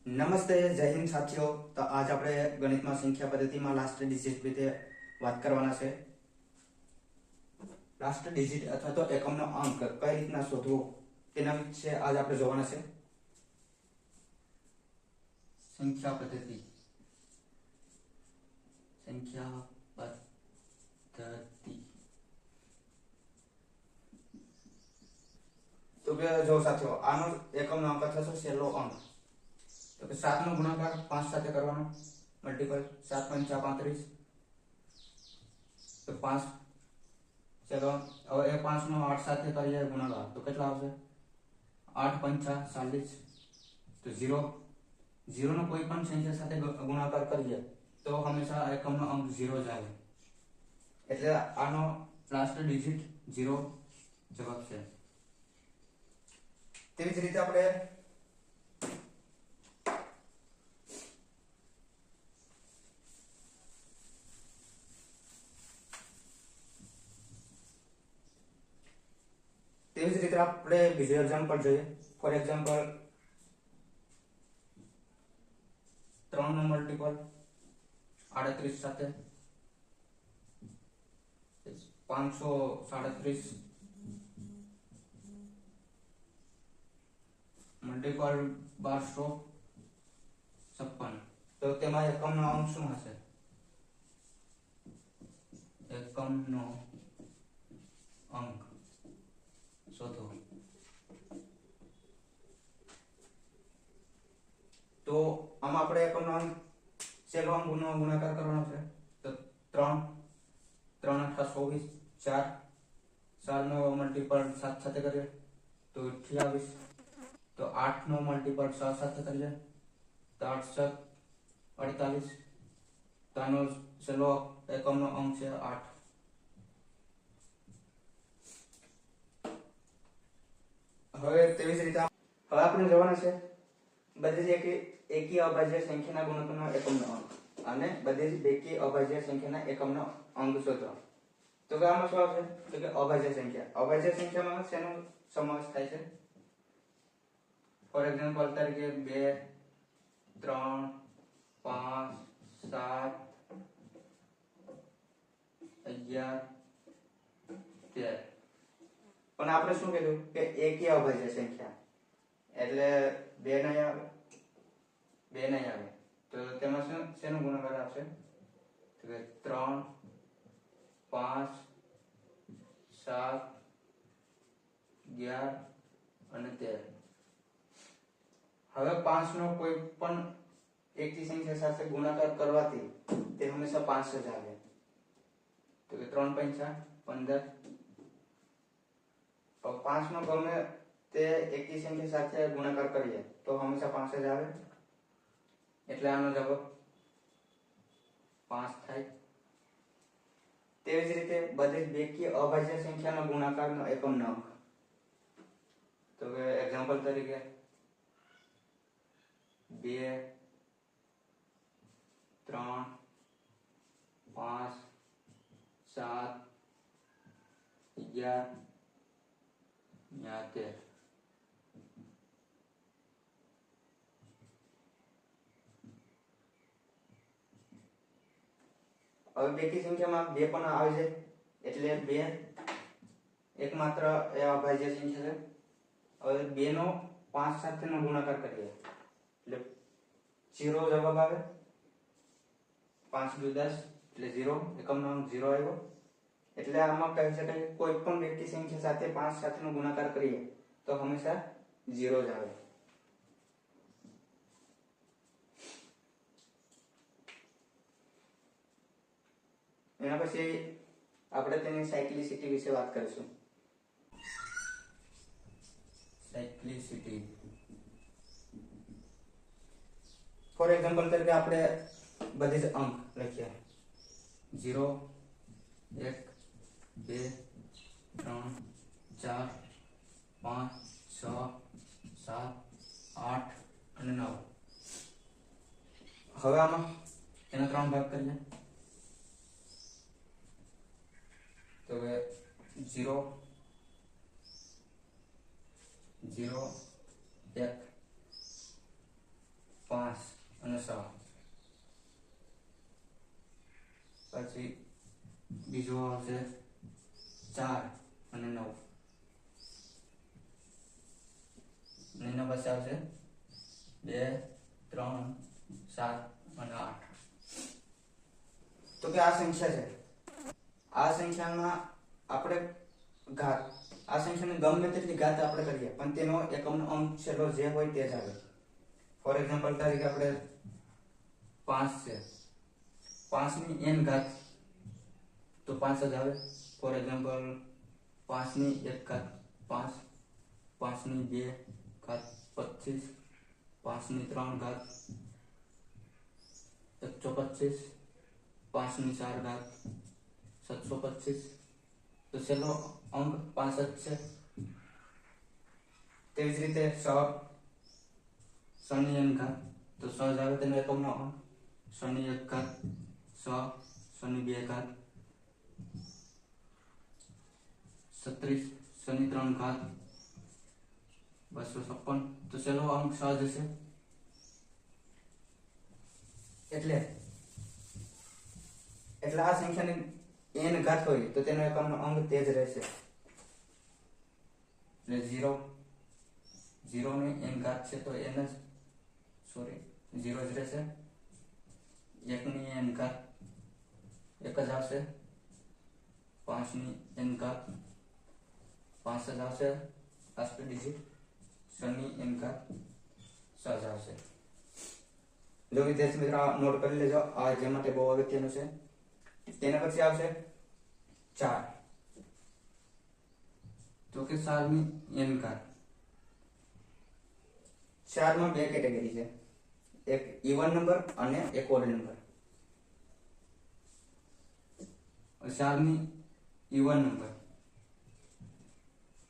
નમસ્તે, જય હિન્દ સાથીઓ। તો આજ આપણે ગણિતમાં સંખ્યા પદ્ધતિમાં લાસ્ટ ડિજિટ વિશે વાત કરવાના છે। લાસ્ટ ડિજિટ અથવા તો એકમનો અંક કઈ રીતના શોધવો તેના વિશે આજ આપણે જોવાના છે। સંખ્યા પદ્ધતિ તો કે જો સાથીઓ, આનો એકમનો અંક અથવા તો છેલ્લો અંક તો કે 7 નો ગુણાકાર 5 સાથે કરવાનો મલ્ટીપલ 7 પંચા 35 તો 5 ચલો હવે એ 5 નો 8 સાથે કરીએ ગુણાકાર તો કેટલા આવશે 8 પંચા 40 તો 0 0 નો કોઈ પણ સંખ્યા સાથે ગુણાકાર કરીએ તો હંમેશા એકમનો અંક 0 જ આવે એટલે આનો લાસ્ટ ડિજિટ 0 જવાબ છે। તેવી જ રીતે આપણે બીજું એક્ઝામ્પલ જોઈએ। ફોર એક્ઝામ્પલ 3 નો મલ્ટીપલ 38 સાથે 537 મલ્ટીપલ 1256 તો તેમાં એકમનો અંક શું હશે એકમનો અંક શોધો તો આમાં આપણે એકમનો અંક છેલ્લો અંકનો ગુણાકાર કરવાનો છે તો 3 3 8 24 4 4 નો મલ્ટીપલ 7 સાથે કરીએ તો 28 તો 8 નો મલ્ટીપલ 6 સાથે કરીએ તો 8 7 48 તો આનો છેલ્લો એકમનો અંક છે 8। હવે તેવી જ રીતે હવે આપણે જોવાના છે બધી જ એકી અભાજ્ય સંખ્યાના ગુણોત્તરનો એકમનો અંક અને બધી જ બેકી અભાજ્ય સંખ્યાના એકમનો અંક શોધો તો કે આમાં શું આવશે તો કે અભાજ્ય સંખ્યામાં શેનો સમાવેશ થાય છે ફોર એક્ઝામ્પલ તરીકે 2 3 5 7 11 13 પણ આપણે શું કીધું કે એકી અભાજ્ય સંખ્યા એટલે 2 નહીં આવે તો તેમાં શેનો ગુણાકાર આવશે તો કે 3 5 7 11 અને 13 હવે 5 નો કોઈ પણ એકી સંખ્યા સાથે ગુણાકાર કરવાથી તે હંમેશા 5 જ આવે તો કે 3 પંચા 15 તો 5 નો ગમે તે એકી સંખ્યા સાથે ગુણાકાર કરીએ તો હંમેશા 5 જ આવે એટલે આનો જવાબ 5 થાય। તેવી જ રીતે બધી બેકી અભાજ્ય સંખ્યાનો ગુણાકારનો એકમનો અંક તો કે એક્ઝામ્પલ તરીકે 2 3 5 7 11 13 હવે બેકી સંખ્યામાં 2 પણ આવે છે એટલે 2 એકમાત્ર એ અભાજ્ય સંખ્યા છે। હવે 2 નો 5 સાથેનો ગુણાકાર કરીએ એટલે 0 જવાબ આવે 5 દુ 10 એટલે 0 એકમનો અંક 0 આવ્યો એટલે આમાં કહી શકાય કોઈ પણ બેકી સંખ્યા સાથે 5 સાથેનો ગુણાકાર કરીએ તો હંમેશા 0 જ આવે। એના પછી આપણે તેની સાયક્લિસિટી વિશે વાત કરીશું। સાયક્લિસિટી ફોર એક્ઝામ્પલ તરીકે આપણે બધી જ અંક લખીએ 0 1 2 3 4 5 6 7 8 અને 9 હવે આમાં એના 3 ભાગ કરીએ તો કે 0 0 1 5 અને 6 પછી બીજો આવશે 4 અને 9 અને એના પછી આવશે 2 3 7 અને 8 તો કે આ સંખ્યા છે આ સંખ્યામાં આપણે ઘાત આ સંખ્યાને ગમે તેટલી ઘાત આપણે કરીએ પણ તેનો એકમનો અંક છેલ્લો જે હોય તે જ આવે ફોર એક્ઝામ્પલ તરીકે આપણે 5 છે 5 ની n ઘાત તો 5 જ આવે ફોર એક્ઝામ્પલ 5 ની 1 ઘાત 5 5 ની 2 ઘાત 25 5 ની 3 ઘાત 125 5 ની 4 ઘાત 725 તો છેલ્લો અંક 5 જ છે તેવી જ રીતે 6 ની n ઘાત તો 6 જ આવે તેનો એકમનો અંક 6 ની 1 ઘાત 6 6 ની 2 ઘાત 36 6 ની 3 ઘાત 256 તો છેલ્લો અંક 6 જ હશે એટલે આ સંખ્યાની n ઘાત હોય તો તેનો એકમનો અંક તે જ રહેશે એટલે 0 ની n ઘાત છે તો n જ 0 જ રહેશે 1 ની n ઘાત 1 જ આવશે 5 ની n ઘાત 5 જ આવશે લાસ્ટ ડિજિટ 6 ની n ઘાત 6 જ આવશે જો વિદ્યાર્થી મિત્રો નોટ કરી લેજો આ જે માટે બહુ અગત્યનું છે તેના પછી આવશે 4 તો કે 4 ની n ઘાત 4 માં બે કેટેગરી છે એક ઇવન નંબર અને એક ઓડ નંબર 4 ની ઇવન નંબર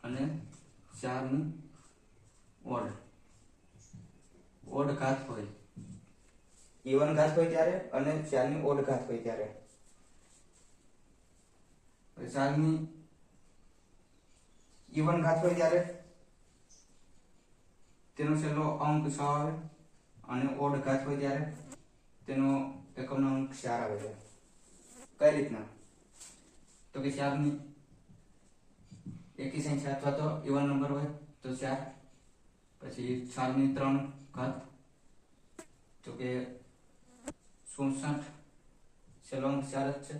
અને 4 ની ઓડ ઘાત હોય ઇવન ઘાત હોય ત્યારે અને 4 ની ઓડ ઘાત હોય ત્યારે 4 ની ઇવન ઘાત હોય ત્યારે તેનો છેલ્લો અંક 6 આવે અને ઓડ ઘાત હોય ત્યારે તેનો એકમનો અંક 4 આવે છે કઈ રીતના તો કે 4 ની એકી સંખ્યા અથવા તો ઇવન નંબર હોય તો 4 પછી 4 ની 3 ઘાત તો કે 67 છેલ્લો અંક 4 જ છે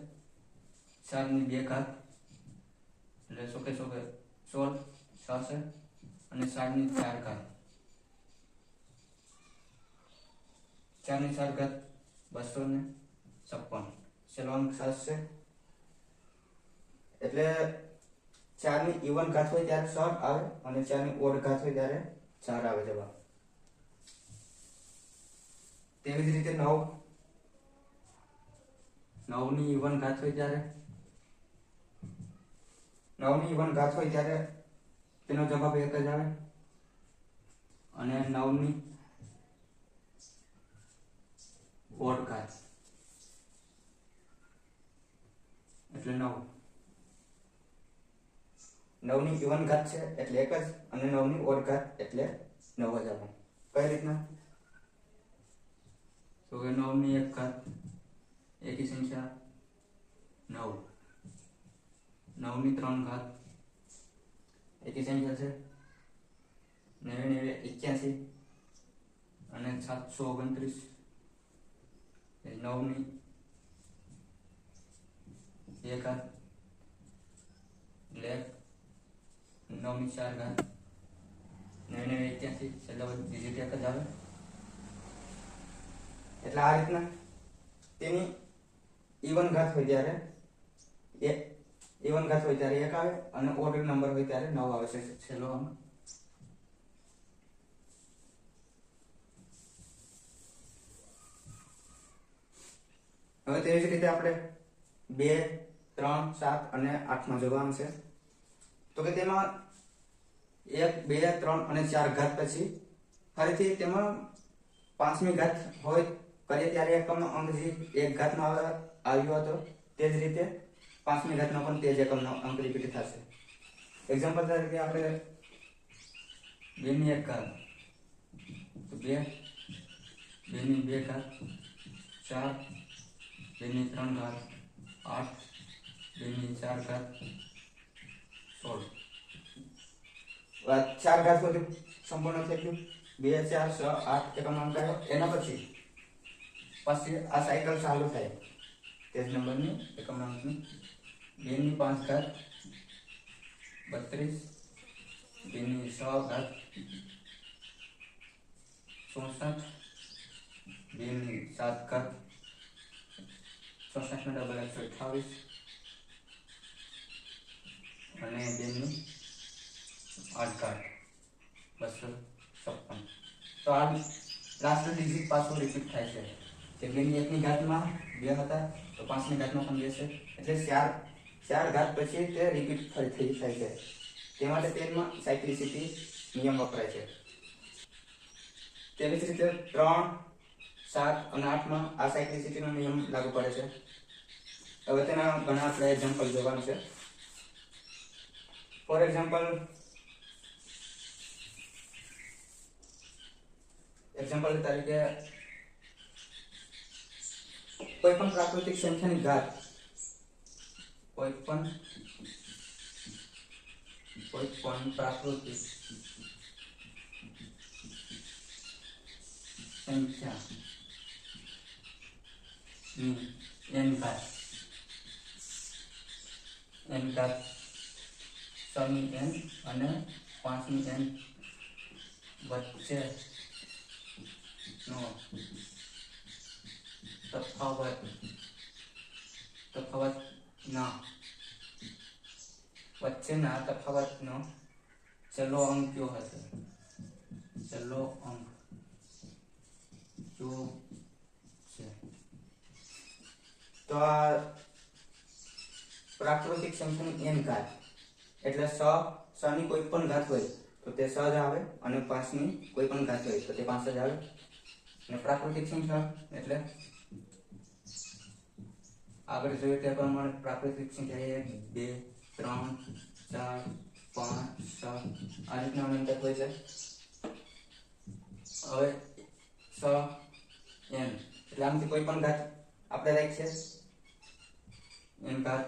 4 ની 2 ઘાત એટલે 16 થશે અને 4 ની 4 ઘાત 4 ની 4 ઘાત 256 છેલ્લો અંક 7 છે એટલે 4 ની ઇવન ઘાત હોય ત્યારે 7 આવે અને 4 ની ઓડ ઘાત હોય ત્યારે 4 આવે જવાબ તેવી જ રીતે 9 ની ઇવન ઘાત હોય ત્યારે 9 ની ઇવન ઘાત હોય ત્યારે તેનો જવાબ 1 જ આવે અને 9 ની ઓડ ઘાત એટલે 9 ની ઇવન ઘાત છે એટલે 1 જ અને 9 ની ઓડ ઘાત એટલે 9 જ આવે કઈ રીતના તો કે 9 ની 1 ઘાત એકી સંખ્યા 9 9 ની 3 ઘાત એકી સંખ્યા છે 99 81 અને 729 9 ની 2 ઘાત એટલે 9 ની 4 ઘાત 99 81 છેલ્લો ડિજિટ 1 જ આવે એટલે આ રીતના તેની ઇવન ઘાત હોય ત્યારે 1 આવે અને ઓડ નંબર હોય ત્યારે 9 આવે છે છેલ્લો અંક હવે તેવી જ રીતે આપણે 2 3 7 અને 8 માં જોવાનું છે તો કે તેમાં 1 2 3 અને 4 ઘાત પછી ફરીથી તેમાં 5મી ઘાત હોય કરીએ ત્યારે એકમનો અંક જે 1 ઘાતનો આવ્યો હતો તે જ રીતે 5મી ઘાતનો પણ તે જ એકમનો અંક રિપીટ થશે એક્ઝામ્પલ તરીકે આપણે 2 ની 1 ઘાત તો 2 2 ની 2 ઘાત 4, 2 ની 3 ઘાત 8, 2 ની 4 ઘાત 16. 4 ઘાત બધું સંપૂર્ણ થઈ ગયું. 2 4 6 8 એકમાંક આવ્યો. એના પછી આ સાયકલ ચાલુ થાય તેજ નંબરની એકમાંકની. 2 ની 5 ઘાત 32, 2 ની 6 ઘાત 64, 2 ની 7 ઘાત 64 નો ડબલ 128 અને 2 ની 8 ઘાત 256. તો આ લાસ્ટ ડિજિટ પાછું રિપીટ થાય છે કે 2 ની 1 ની ઘાતમાં 2 હતા તો 5 ની ઘાતમાં પણ 2 છે, એટલે 4 ઘાત પછી તે રિપીટ થઈ થાય છે. તે માટે તેમાં સાયક્લિસિટી નિયમ વપરાય છે. તેવી જ રીતે 3, 7 અને 8 માં આ સાયક્લિસિટીનો નિયમ લાગુ પડે છે. હવે તેના ઘણા આપણે એક્ઝામ્પલ જોવાનું છે. ફોર એક્ઝામ્પલ તરીકે કોઈ પણ પ્રાકૃતિક સંખ્યાની ઘાત કોઈ પણ પ્રાકૃતિક સંખ્યા n ઘાત 6 ની n અને 5 ની n વચ્ચે નો વચ્ચેના તફાવતનો છેલ્લો અંક કયો હશે? છેલ્લો અંક કયો છે? તો આ પ્રાકૃતિક સંખ્યાની n ઘાત એટલે 6 ની કોઈ પણ ઘાત હોય તો તે 6 જ આવે અને 5 ની કોઈ પણ ઘાત હોય તો તે 5 જ આવે. અને પ્રાકૃતિક સંખ્યા એટલે આગળ જોઈએ તે પ્રમાણે પ્રાકૃતિક સંખ્યા 1 2 3 4 5 6 આ રીતના અનંત હોય છે. હવે 6 n એટલે આમાંથી કોઈ પણ ઘાત આપણે રાખીએ n ઘાત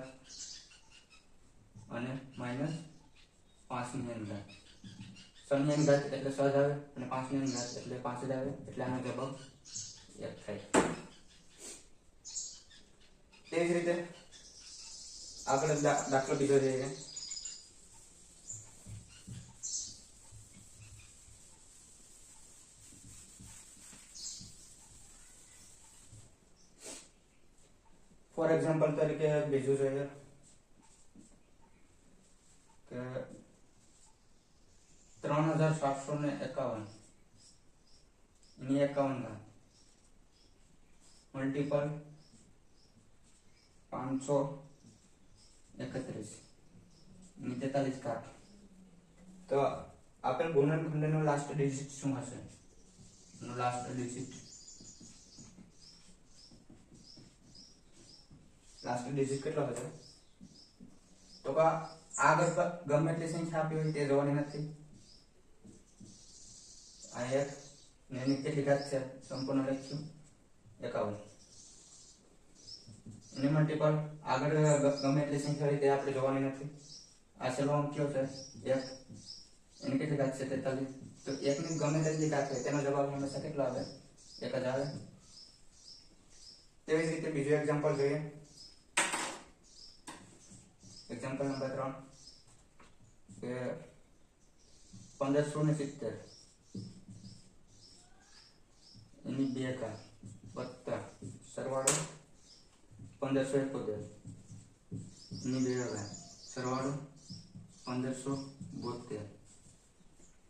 અને માઈનસ 5 ની n ઘાત. 6 ની n ઘાત એટલે 6 જ આવે અને 5 ની n ઘાત એટલે 5 જ આવે, એટલે આનો જવાબ 1 થાય. તેવી જ રીતે આગળ દાખલો બીજો જોઈએ. ફોર એક્ઝામ્પલ તરીકે બીજું જોઈએ કે 3751 ની 51 ઘાત મલ્ટીપલ 531 ની 43 ઘાત. તો આપેલ ગુણનખંડનો લાસ્ટ ડિજિટ શું હશે? લાસ્ટ ડિજિટ કેટલો હશે? તો આગળ ગમે એટલી સંખ્યા આપી હોય તે જોવાની નથી. આ એક ને એની કેટલી ઘાત છે સંપૂર્ણ લખ્યું 51. એની મલ્ટીપલ આગળ ગમે એટલી સંખ્યા હોય તે આપણે જોવાની નથી. આ છેલ્લો અંક કયો છે? 1. એની કેટલી ઘાત છે? 43. તો 1 ની ગમે તેટલી ઘાત હોય તેનો જવાબ હંમેશા કેટલો આવે? 1 જ આવે. તેવી જ રીતે બીજું એક્ઝામ્પલ જોઈએ. એક્ઝામ્પલ નંબર 3 કે 1570 એની 2 ઘાત વત્તા સરવાળો 1571 એની 2 ઘાત સરવાળો 1572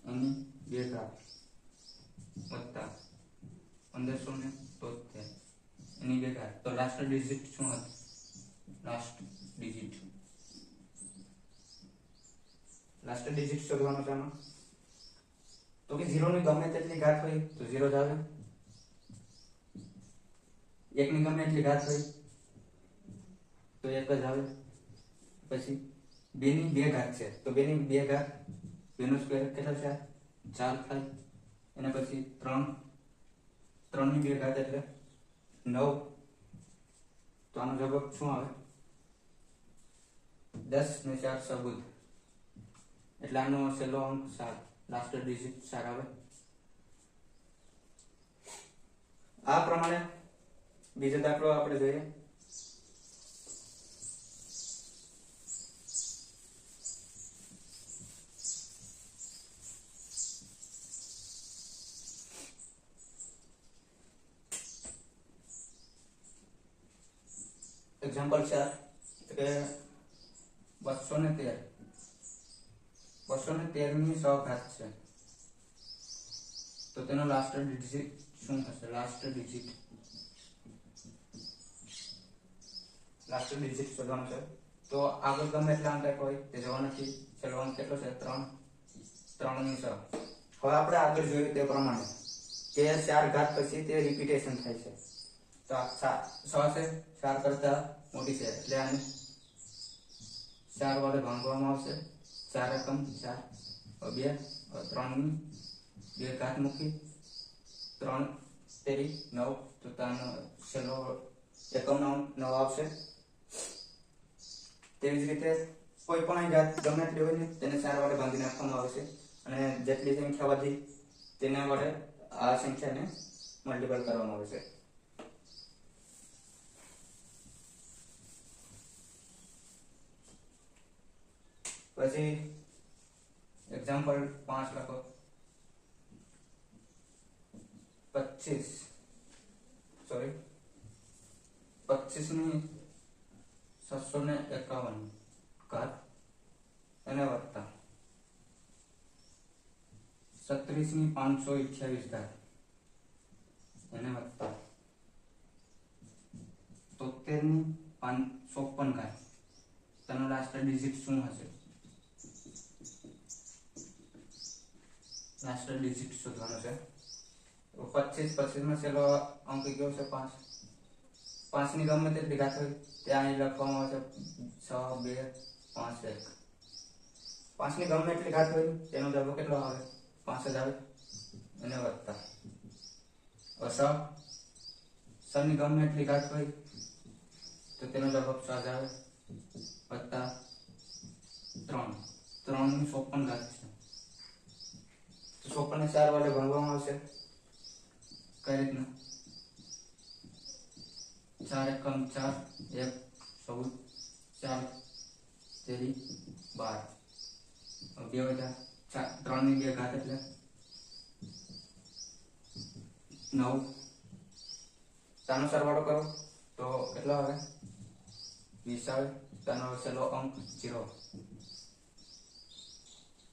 એની 2 ઘાત વત્તા 1573 એની 2 ઘાત. તો લાસ્ટ ડિજિટ શું હતું? લાસ્ટ ડિજિટ શોધવાનું છે આમાં. તો કે 0 ની ગમે તેટલી ઘાત હોય તો 0 જ આવે. 1 ની ગમે એટલી ઘાત હોય તો 1 જ આવે. પછી 2 ની 2 ઘાત છે તો 2 ની 2 ઘાત 2 નો સ્ક્વેર કેટલો છે? 4 થાય. એના પછી 3 3 ની 2 ઘાત એટલે 9. તો આનો જવાબ શું આવે? 10 ને 4 14. એટલે આનો છેલ્લો અંક 7, લાસ્ટ ડિજિટ 4 આવે. આ પ્રમાણે બીજો દાખલો આપણે જોઈએ. એક્ઝામ્પલ 4 કે 213 ની 100 ઘાત છે. તો તેનો લાસ્ટ ડિજિટ શું થશે? લાસ્ટ ડિજિટ શોધવાનું છે. તો આગળ ગમે એટલા અંક હોય તે જવા નથી. છેલ્લો અંક કેટલો છે? 3 ની 6. હવે આપણે આગળ જોયું તે પ્રમાણે કે 4 ઘાત પછી તે રિપીટેશન થાય છે. તો આ 6 છે, 4 કરતા મોટી છે એટલે આને 4 વડે ભાંગવામાં આવશે. 4 એકમ 4, 2, 3 ની 2 ઘાત મૂકી 3 તેરી 9. તો તાનો છેલ્લો એકમનો અંક 9 આવશે. તેવી જ રીતે કોઈ પણ ઘાત ગમે એટલી હોય ને તેને 4 વડે ભાંગી નાખવામાં આવશે અને જેટલી સંખ્યા વધી તેના વડે આ સંખ્યાને મલ્ટીપલ કરવામાં આવશે. પછી એક્ઝામ્પલ 5 લખો. 25 ની 751 ઘાત એને વત્તા 36 ની 528 ઘાત એને વત્તા 73 ની 556 ઘાત. તેનો લાસ્ટ ડિજિટ શું હશે? લાસ્ટ ડિજિટ શોધવાનો છે. 25 માં છેલ્લો અંક કયો છે? 5. 5 ની ગમે તેટલી ઘાત હોય ત્યાં અહીં લખવામાં આવશે 6, 2, 5, 1. 5 ની ગમે એટલી ઘાત હોય તેનો જવાબ કેટલો આવે? 5 જ આવે. એને વત્તા 6 ની ગમે એટલી ઘાત હોય તો તેનો જવાબ 7 જ આવે. વત્તા 3 ની 56 ઘાત છે. તો 56 ને 4 વડે ભાંગવામાં આવશે. કઈ રીતના? 4 એકમ 4, 1 14, 4 તેરી 12. 2 વધ્યા 3 ની 2 ઘાત એટલે 9. તાનો સરવાળો કરો તો કેટલો આવે? 20 આવે. તાનો છેલ્લો અંક 0.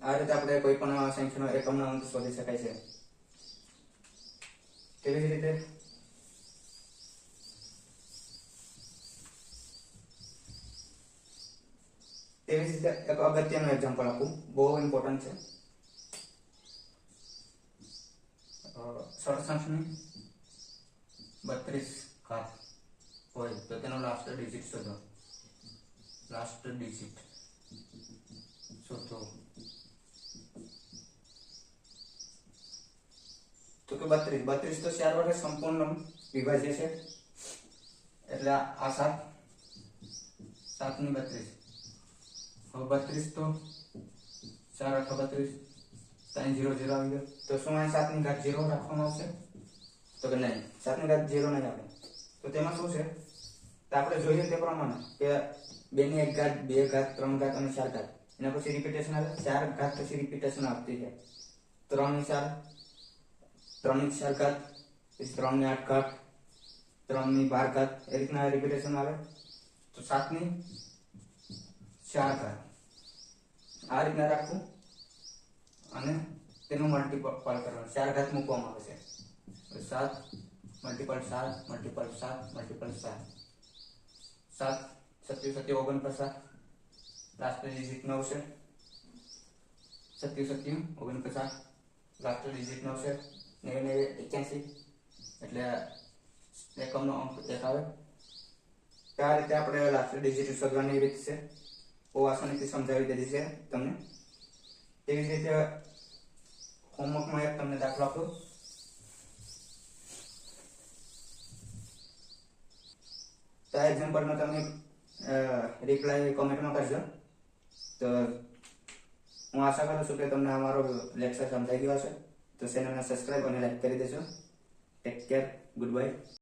આ રીતે આપણે કોઈ પણ સંખ્યાનો એકમનો અંક શોધી શકાય છે. તેવી જ રીતે એક અગત્યનું એક્ઝામ્પલ આપું, બહુ ઇમ્પોર્ટન્ટ છે. 67 ની 32 ઘાત હોય તો તેનો લાસ્ટ ડિજિટ શોધો. લાસ્ટ ડિજિટ શોધો. તો કે 32 તો 4 વડે સંપૂર્ણ વિભાજ્ય છે એટલે આ 7 ની 32. હવે 32 તો 4 8 32 ત્યાં 0 0 આવી ગયો. તો શું આ 7 ની ઘાત 0 રાખવામાં આવશે? તો કે નહીં, 7 ની ઘાત 0 નહીં આવે. તો તેમાં શું છે? તો આપણે જોઈએ તે પ્રમાણે કે 2 ની 1 ઘાત, 2 ઘાત, 3 ઘાત અને 4 ઘાત. એના પછી રિપીટેશન આવે. 4 ઘાત પછી રિપીટેશન આવતી જાય. 3 ની 4, 3 ની 4 ઘાત, પછી 3 ની 8 ઘાત, 3 ની 12 ઘાત, એ રીતના રિપીટેશન આવે. તો 7 ની 4 ઘાત આ રીતના રાખવું અને તેનું મલ્ટીપલ કરવાનું. 4 ઘાત મૂકવામાં આવે છે. 7 multiple 7 multiple 7 multiple 7. 7 7 7 49. Last digit 9 છે. 7 7 49. લાસ્ટ ડિજિટ 9 છે. 9 9 81. એટલે એકમનો અંક 1 આવે. આ રીતે આપણે લાસ્ટ ડિજિટ શોધવાની રીત છે. બહુ આસાનીથી સમજાવી દીધી છે તમને. તેવી જ રીતે હોમવર્કમાં એક તમને દાખલો આપો. તો આ એક્ઝામ્પલનો તમે રિપ્લાય કોમેન્ટમાં કરજો. તો હું આશા કરું છું કે તમને અમારો લેક્ચર સમજાઈ ગયો હશે. તો ચેનલને સબસ્ક્રાઇબ અને લાઈક કરી દેજો. Take care. Good bye.